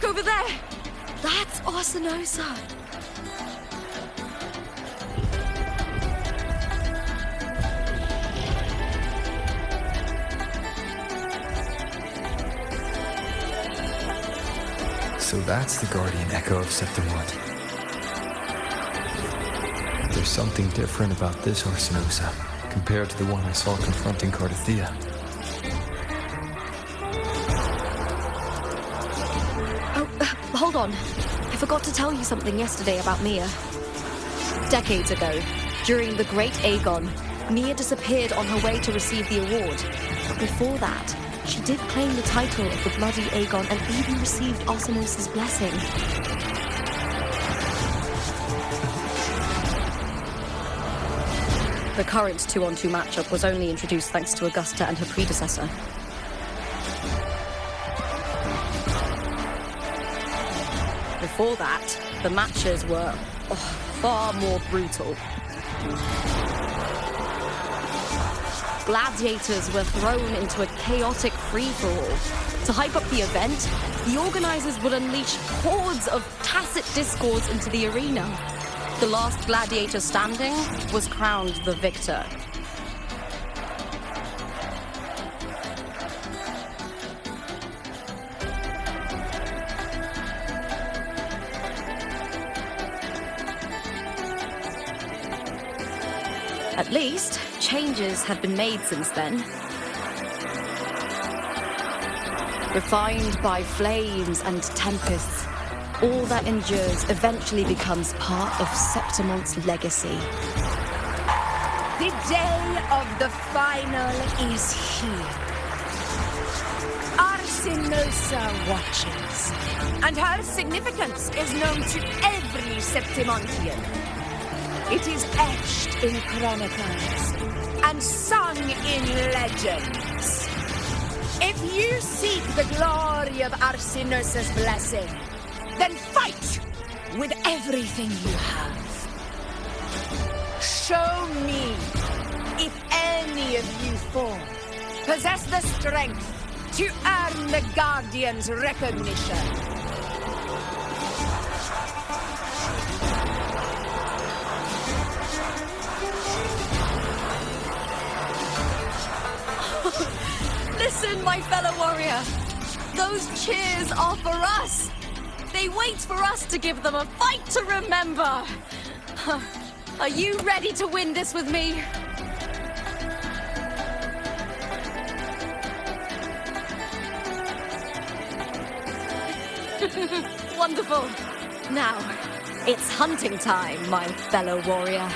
Look over there! That's Arsinosa! So that's the guardian echo of Septimont. There's something different about this Arsinosa compared to the one I saw confronting Cardathea. Hold on. I forgot to tell you something yesterday about Mia. Decades ago, during the Great Aegon, Mia disappeared on her way to receive the award. But before that, she did claim the title of the Bloody Aegon and even received Arsinosa's blessing. The current 2-on-2 matchup was only introduced thanks to Augusta and her predecessor. Before that, the matches were far more brutal. Gladiators were thrown into a chaotic free-for-all. To hype up the event, the organizers would unleash hordes of tacit discords into the arena. The last gladiator standing was crowned the victor. At least, changes have been made since then. Refined by flames and tempests, all that endures eventually becomes part of Septimont's legacy. The day of the final is here. Arsinosa watches, and her significance is known to every Septimontian. It is etched in chronicles and sung in legends. If you seek the glory of Arsinosa's blessing, then fight with everything you have. Show me if any of you four possess the strength to earn the Guardian's recognition. Listen, my fellow warrior. Those cheers are for us. They wait for us to give them a fight to remember. Are you ready to win this with me? Wonderful. Now, it's hunting time, my fellow warrior.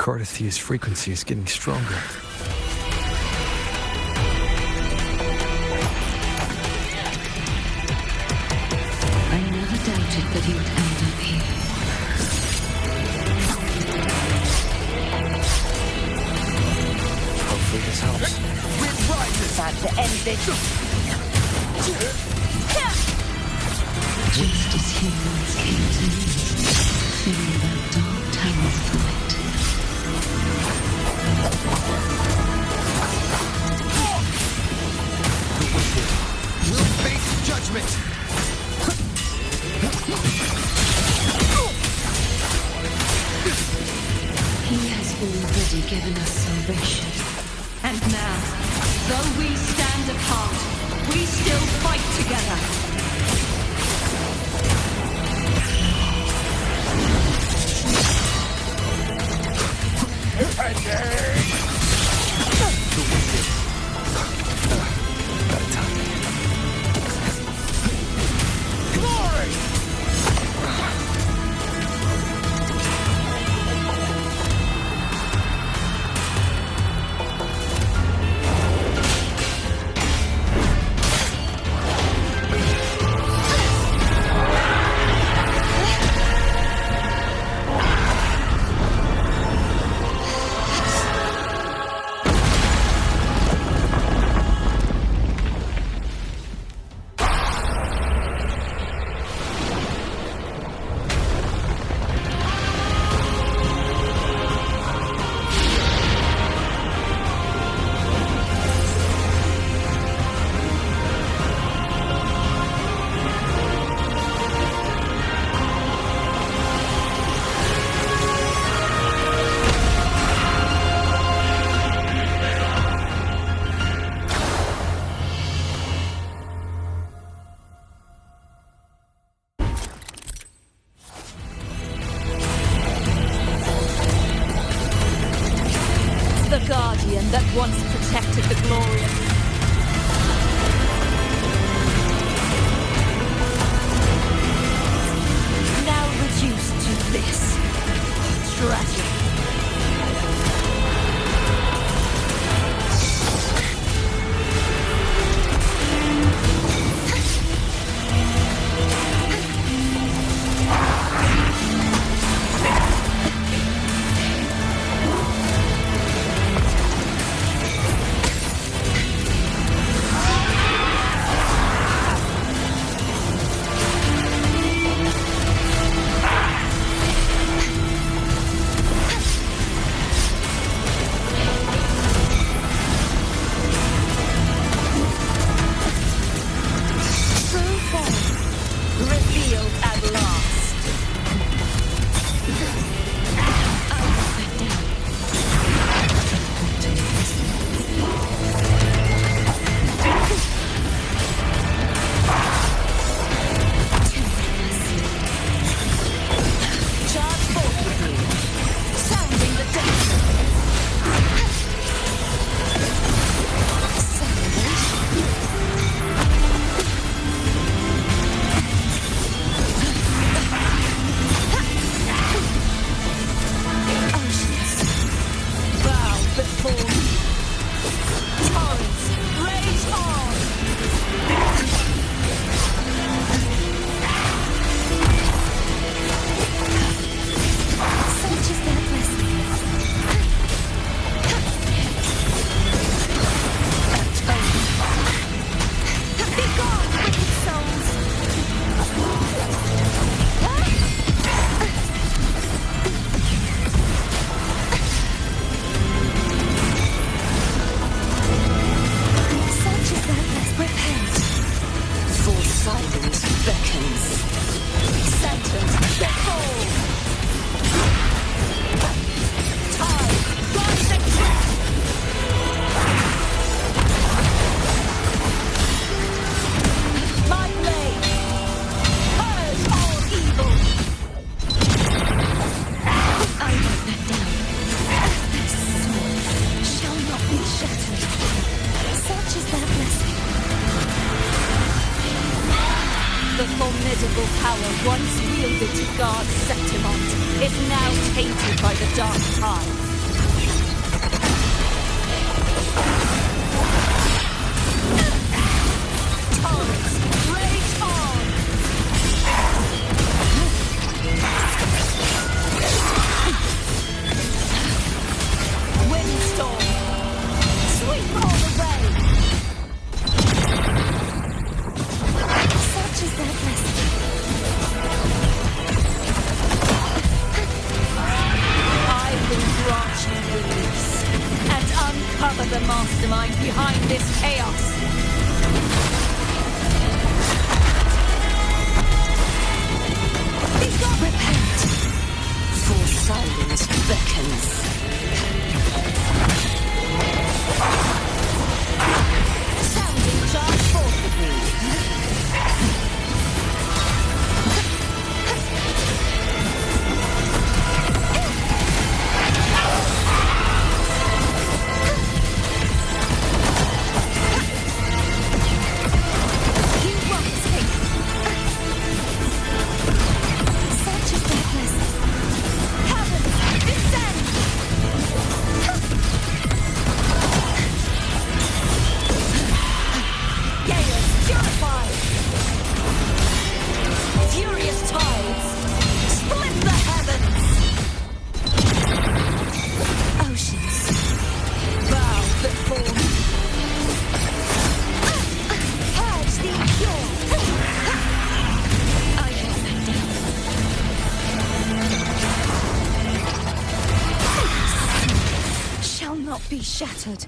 Cardathia's frequency is getting stronger. I never doubted that you'd end up here. Hopefully this helps. Time to end this. Just as humans came to me, filling that dark tower fight. The wicked will face judgment. He has already given us salvation. And now, though we stand apart, we still fight together. Bad timing. The guardian that once protected the glorious. Now reduced to this. Tragic. Revealed at last. Charge forth with me. Sounding the depth. Bow before me. Torrents, rage on! Such is their blessing. Be gone, wicked souls! Such is their desperate hate. For silence beckons. Sentence, behold! Time, rise and trip! My blade, purge all evil! I won't let down. This sword shall not be shattered. Such is their blessing. The formidable power once wielded to guard Septimont is now tainted by the dark tide. comes! Rage on! Windstorm! Sweep all the way! Such is their blessing. I will grant you release and uncover the mastermind behind this chaos. Repent. For silence beckons. Sounding charge fourth degree. You won't escape. Such is their blessing. Heavens, descend! Gales, purify! Furious tides, split the heavens! Oceans. Bow before me. Purge the impure. I have no doubt. Shall not be shattered.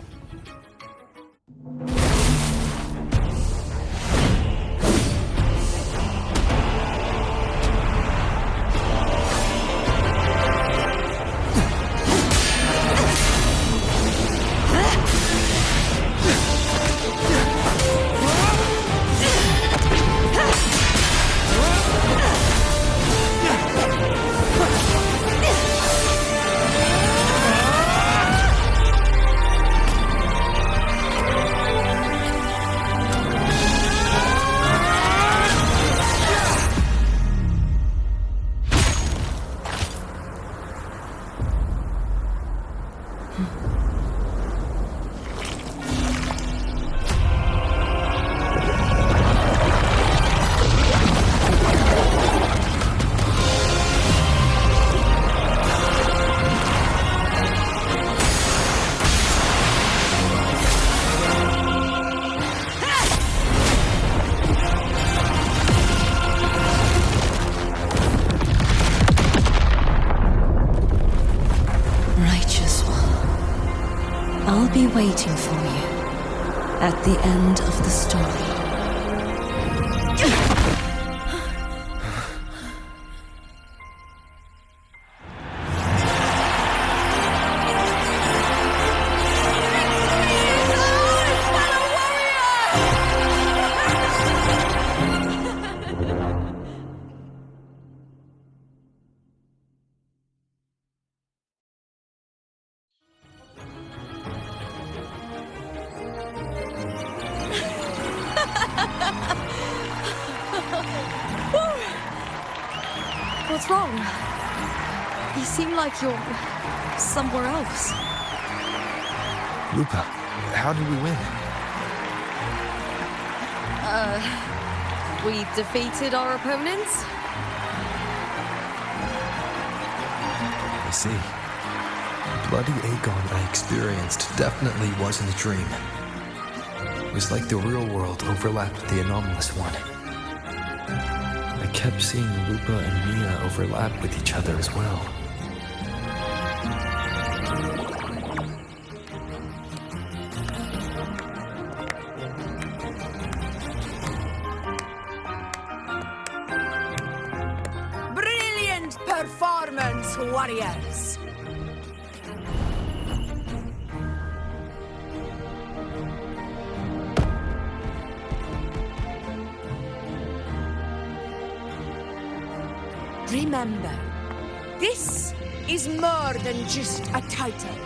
Righteous one, I'll be waiting for you at the end of the story. What's wrong? You seem like you're somewhere else. Lupa, how did we win? We defeated our opponents? I see. The bloody Aegon I experienced definitely wasn't a dream. It was like the real world overlapped with the anomalous one. I kept seeing Lupa and Mia overlap with each other as well. Brilliant performance, warriors! Remember, this is more than just a title.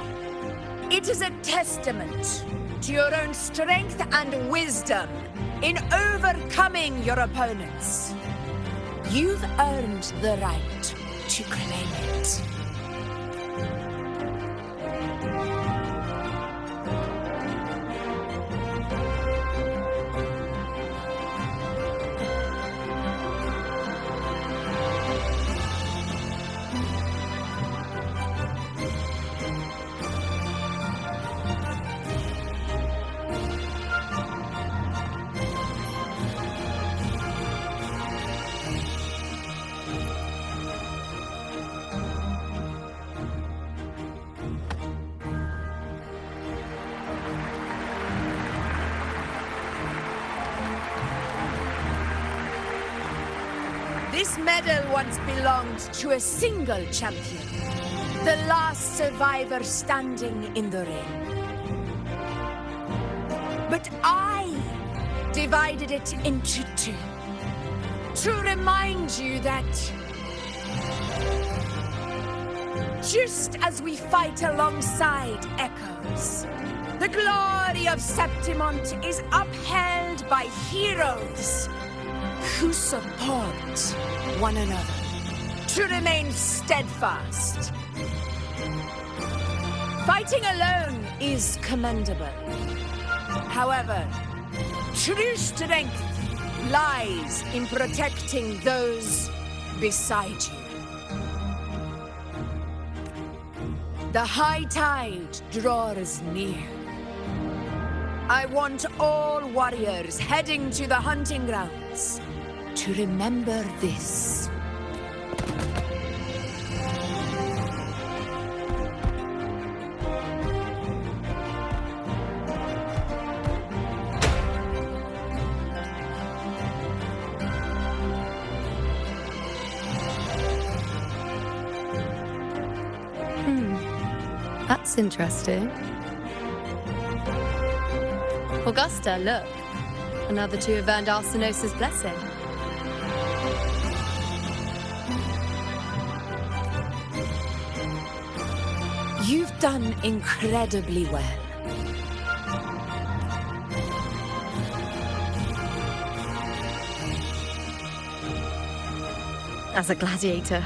It is a testament to your own strength and wisdom in overcoming your opponents. You've earned the right to claim it. This medal once belonged to a single champion, the last survivor standing in the ring. But I divided it into two, to remind you that just as we fight alongside echoes, the glory of Septimont is upheld by heroes who support one another to remain steadfast. Fighting alone is commendable. However, true strength lies in protecting those beside you. The high tide draws near. I want all warriors heading to the hunting grounds to remember this. That's interesting. Augusta, look. Another two have earned Arsenos's blessing. You've done incredibly well. As a gladiator,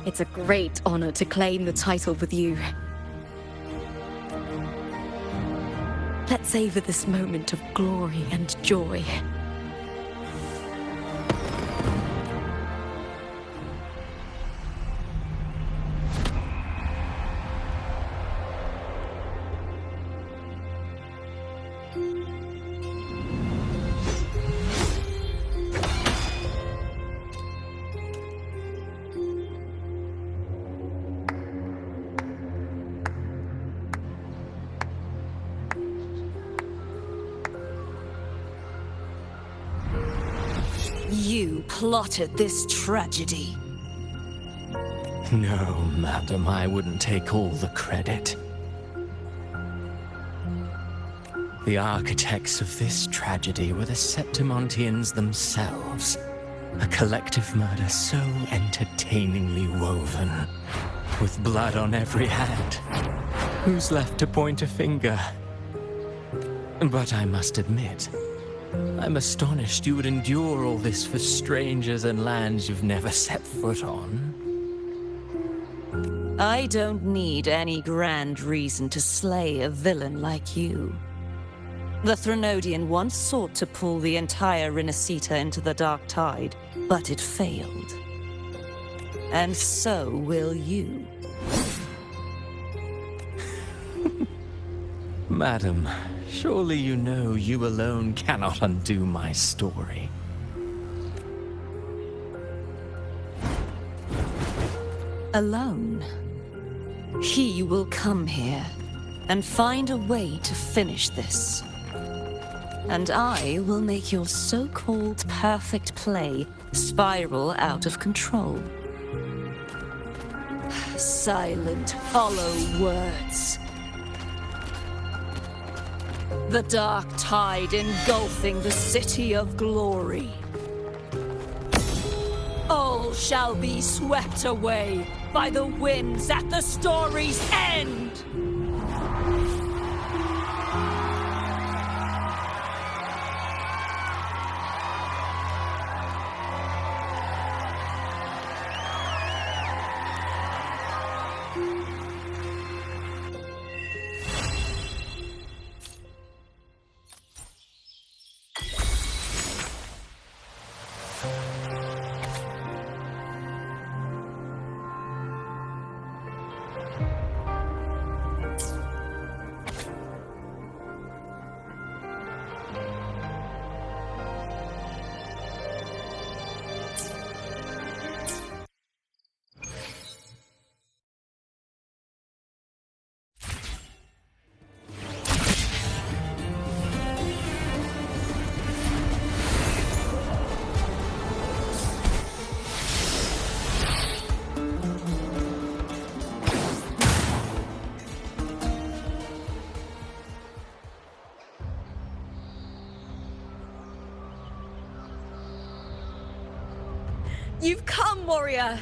it's a great honor to claim the title with you. Let's savor this moment of glory and joy. You plotted this tragedy. No, madam, I wouldn't take all the credit. The architects of this tragedy were the Septimontians themselves. A collective murder so entertainingly woven, with blood on every hand. Who's left to point a finger? But I must admit, I'm astonished you would endure all this for strangers and lands you've never set foot on. I don't need any grand reason to slay a villain like you. The Threnodian once sought to pull the entire Renacita into the Dark Tide, but it failed. And so will you. Madam, surely you know you alone cannot undo my story. Alone. He will come here and find a way to finish this. And I will make your so-called perfect play spiral out of control. Silent, hollow words. The dark tide engulfing the city of glory. All shall be swept away by the winds at the story's end! You've come, warrior!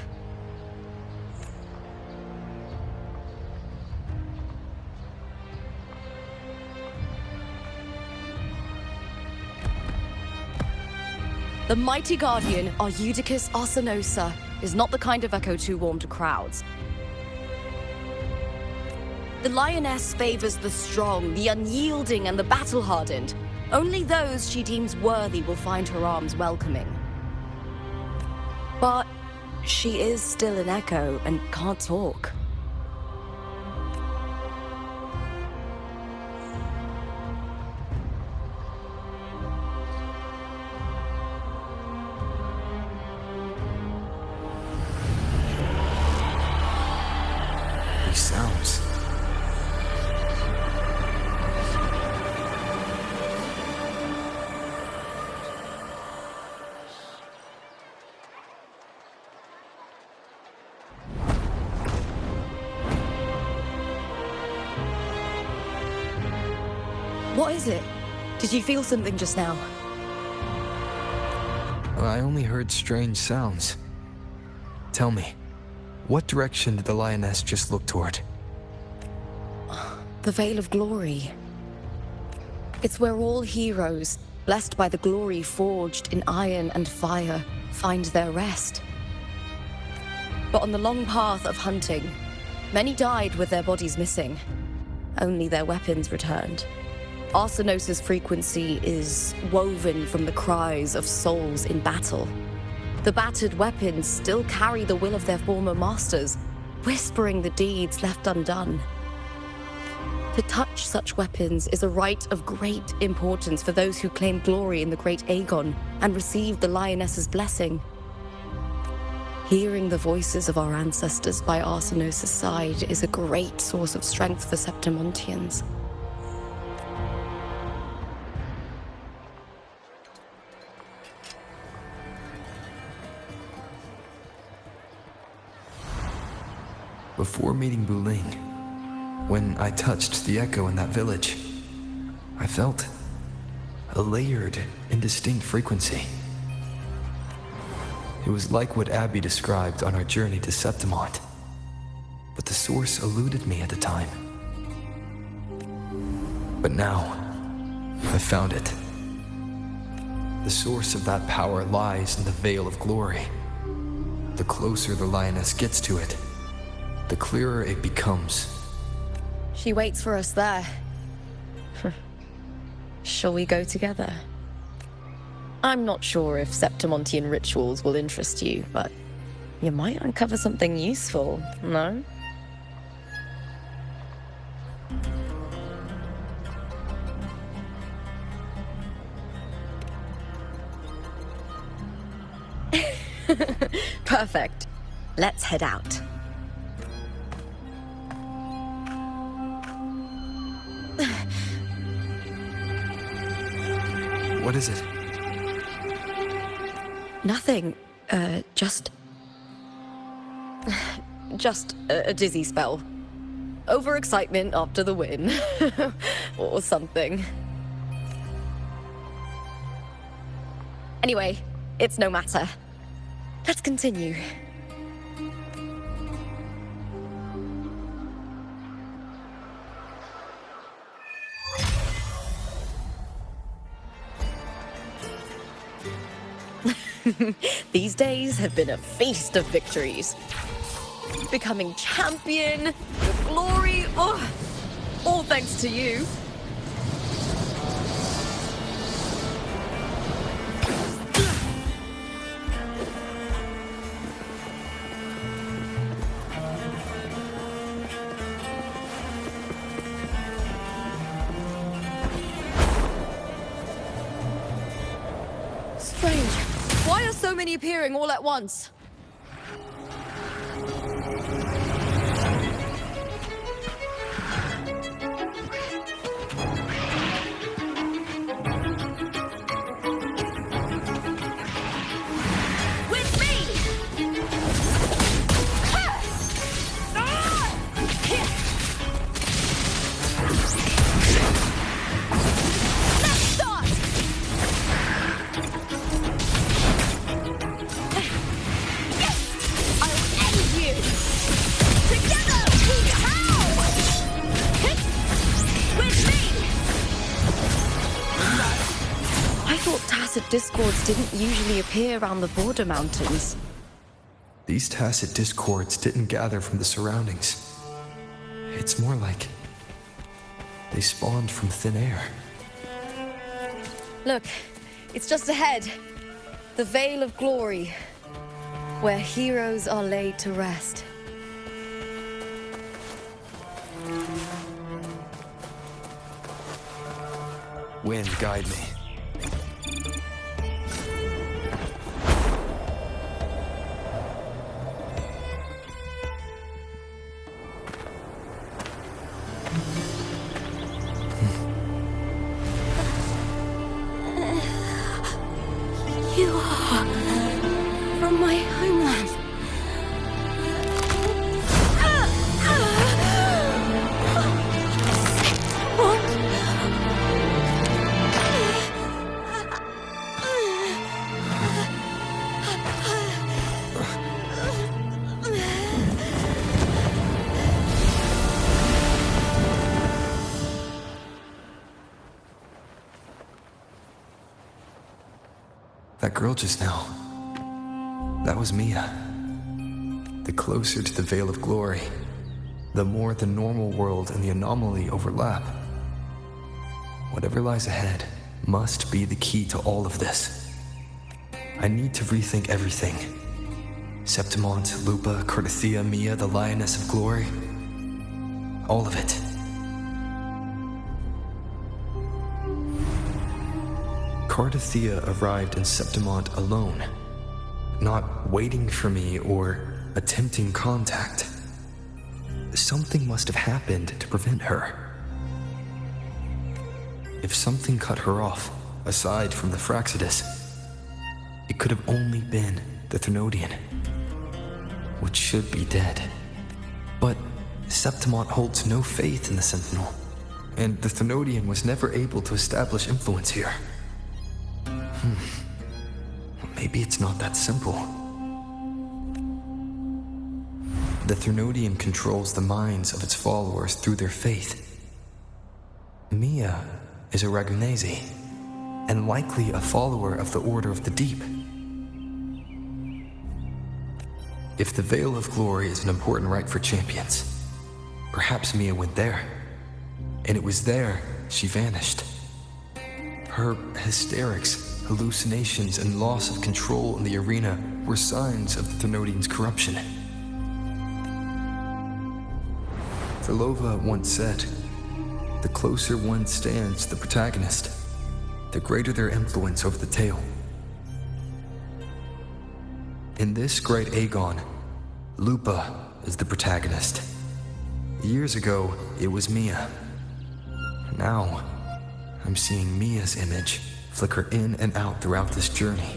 The mighty guardian, Eudicus Arsenosa, is not the kind of echo too warm to crowds. The lioness favors the strong, the unyielding, and the battle-hardened. Only those she deems worthy will find her arms welcoming. But she is still an echo and can't talk. These sounds. What is it? Did you feel something just now? I only heard strange sounds. Tell me, what direction did the lioness just look toward? The Veil of Glory. It's where all heroes, blessed by the glory forged in iron and fire, find their rest. But on the long path of hunting, many died with their bodies missing. Only their weapons returned. Arsenosa's frequency is woven from the cries of souls in battle. The battered weapons still carry the will of their former masters, whispering the deeds left undone. To touch such weapons is a rite of great importance for those who claim glory in the great Aegon and receive the lioness's blessing. Hearing the voices of our ancestors by Arsenosa's side is a great source of strength for Septimontians. Before meeting Buling, when I touched the echo in that village, I felt a layered, indistinct frequency. It was like what Abby described on our journey to Septimont, but the source eluded me at the time. But now, I found it. The source of that power lies in the Veil of Glory. The closer the lioness gets to it, the clearer it becomes. She waits for us there. Shall we go together? I'm not sure if Septimontian rituals will interest you, but you might uncover something useful, no? Perfect. Let's head out. What is it? Nothing. Just a dizzy spell. Overexcitement after the win. Or something. Anyway, it's no matter. Let's continue. These days have been a feast of victories. Becoming champion, the glory, oh, all thanks to you. Strange. Why are so many appearing all at once? With me! Let's start! discords didn't usually appear around the border mountains. These tacit discords didn't gather from the surroundings. It's more like they spawned from thin air. Look, it's just ahead. The Veil of Glory, where heroes are laid to rest. Wind, guide me. You are from my homeland. That girl just now, that was Mia. The closer to the Veil of Glory, the more the normal world and the anomaly overlap. Whatever lies ahead must be the key to all of this. I need to rethink everything. Septimont, Lupa, Cardathia, Mia, the Lioness of Glory. All of it. Cardathia arrived in Septimont alone, not waiting for me or attempting contact. Something must have happened to prevent her. If something cut her off, aside from the Fraxidus, it could have only been the Thenodian, which should be dead. But Septimont holds no faith in the Sentinel, and the Thenodian was never able to establish influence here. Maybe it's not that simple. The Thenodian controls the minds of its followers through their faith. Mia is a Ragunese, and likely a follower of the Order of the Deep. If the Veil of Glory is an important rite for champions, perhaps Mia went there, and it was there she vanished. Her hysterics, hallucinations, and loss of control in the arena were signs of the Thenodian's corruption. Verlova once said, "The closer one stands to the protagonist, the greater their influence over the tale." In this great Aegon, Lupa is the protagonist. Years ago, it was Mia. Now, I'm seeing Mia's image flicker in and out throughout this journey.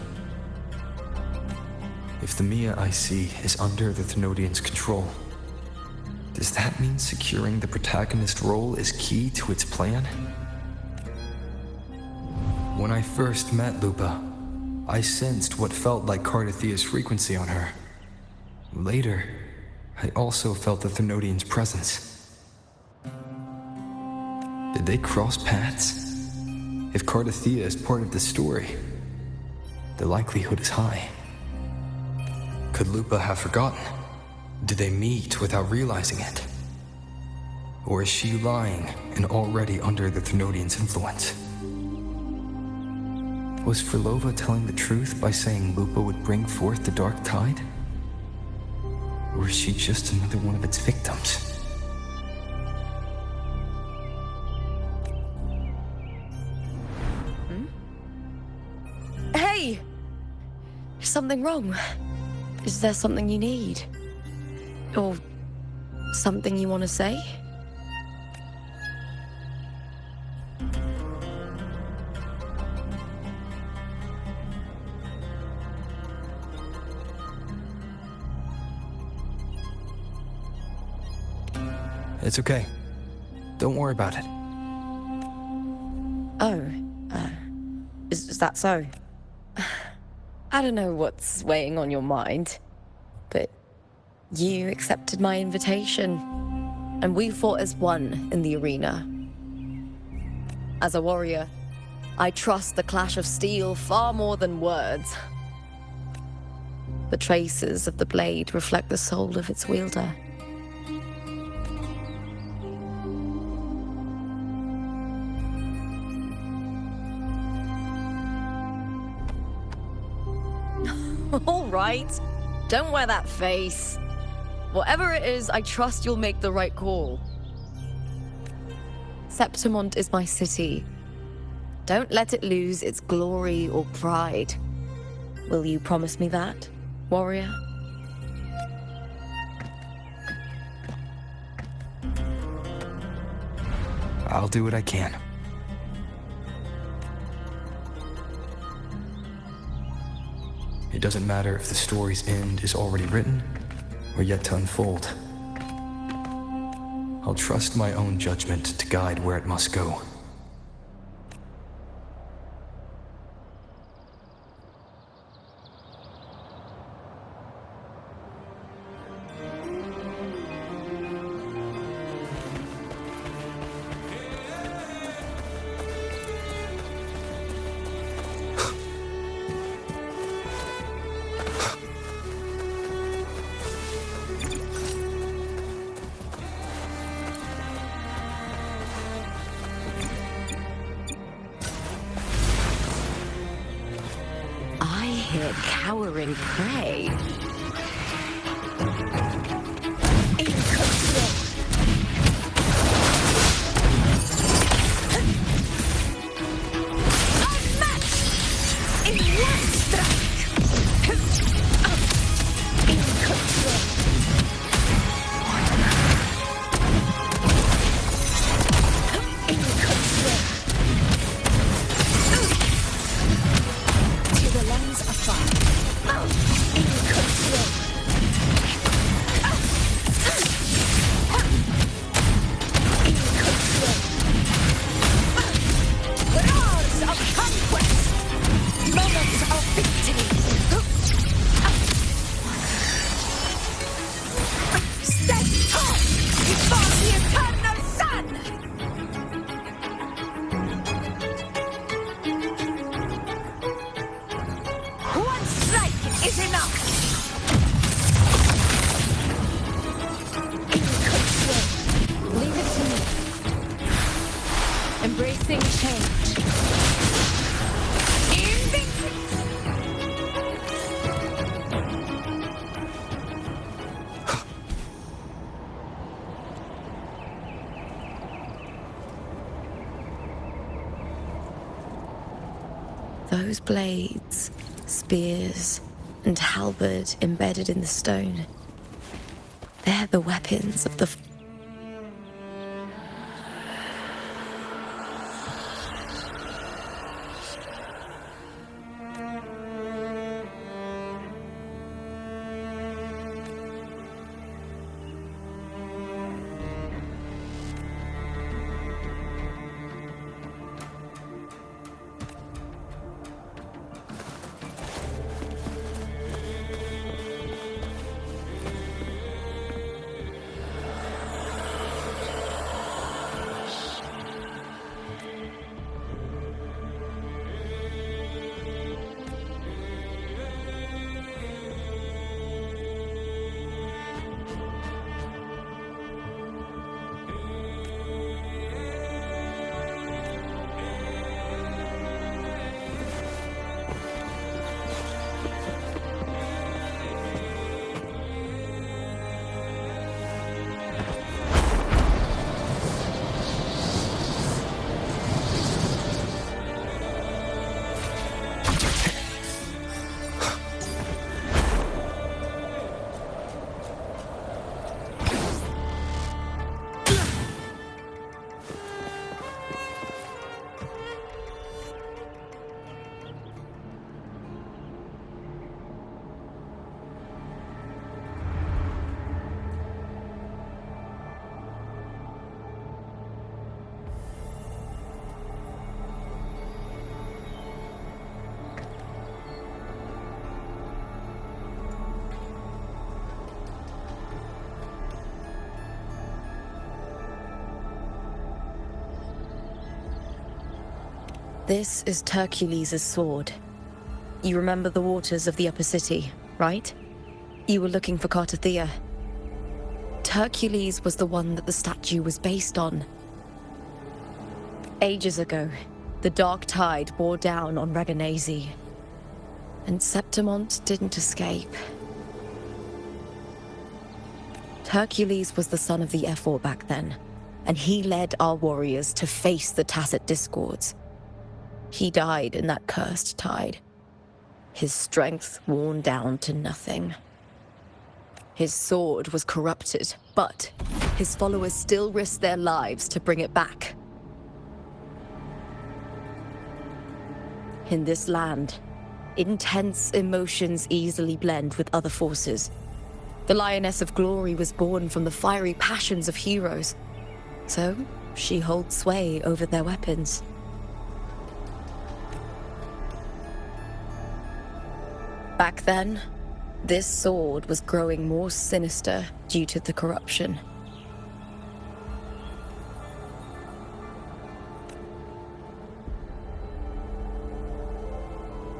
If the Mia I see is under the Thenodian's control, does that mean securing the protagonist role is key to its plan? When I first met Lupa, I sensed what felt like Cardathia's frequency on her. Later, I also felt the Thenodian's presence. Did they cross paths? If Cardathia is part of the story, the likelihood is high. Could Lupa have forgotten? Did they meet without realizing it? Or is she lying and already under the Thenodian's influence? Was Verlova telling the truth by saying Lupa would bring forth the Dark Tide? Or is she just another one of its victims? Hey! Is something wrong? Is there something you need? Or something you want to say? It's okay. Don't worry about it. Oh, is that so? I don't know what's weighing on your mind, but you accepted my invitation, and we fought as one in the arena. As a warrior, I trust the clash of steel far more than words. The traces of the blade reflect the soul of its wielder. All right. Don't wear that face. Whatever it is, I trust you'll make the right call. Septimont is my city. Don't let it lose its glory or pride. Will you promise me that, warrior? I'll do what I can. It doesn't matter if the story's end is already written or yet to unfold. I'll trust my own judgment to guide where it must go. Here, cowering prey. Embracing change. Those blades, spears, and halberd embedded in the stone. They're the weapons of the... This is Hercules' sword. You remember the waters of the Upper City, right? You were looking for Cartathea. Hercules was the one that the statue was based on. Ages ago, the dark tide bore down on Reganese, and Septimont didn't escape. Hercules was the son of the Ephor back then, and he led our warriors to face the Tacit Discords. He died in that cursed tide, his strength worn down to nothing. His sword was corrupted, but his followers still risked their lives to bring it back. In this land, intense emotions easily blend with other forces. The Lioness of Glory was born from the fiery passions of heroes, so she holds sway over their weapons. Back then, this sword was growing more sinister due to the corruption.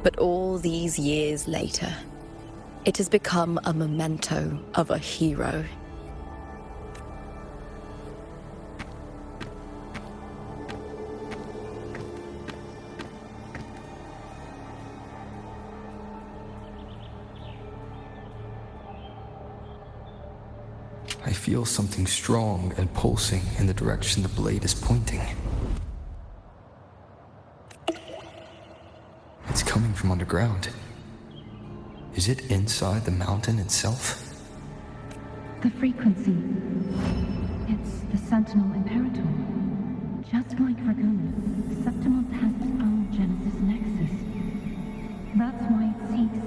But all these years later, it has become a memento of a hero. I feel something strong and pulsing in the direction the blade is pointing. It's coming from underground. Is it inside the mountain itself? The frequency. It's the Sentinel Imperator. Just like Dragona, Septimont has its own Genesis Nexus. That's why it seeks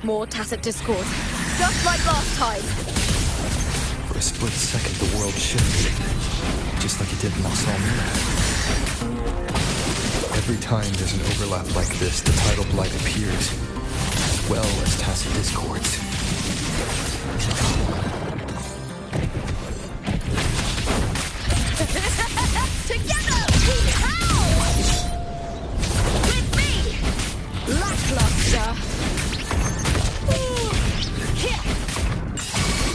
More Tacit Discords, just like last time. For a split second, the world shifted, just like it did when I saw me. Every time there's an overlap like this, the tidal blight appears, as well as Tacit Discords. Together we howl! With me, lackluster. Here!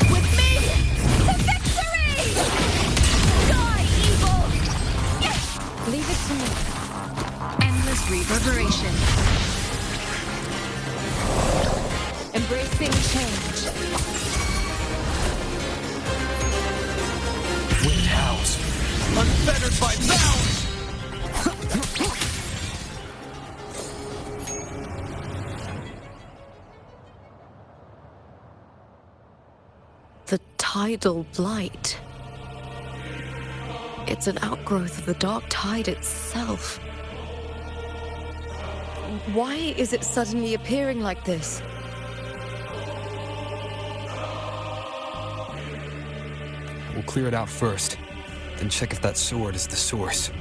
With me, to victory! Die, evil! Yes! Leave it to me. Endless reverberation. Embracing change. Wind howls, unfettered by bounds! The tidal blight. It's an outgrowth of the dark tide itself. Why is it suddenly appearing like this? We'll clear it out first, then check if that sword is the source.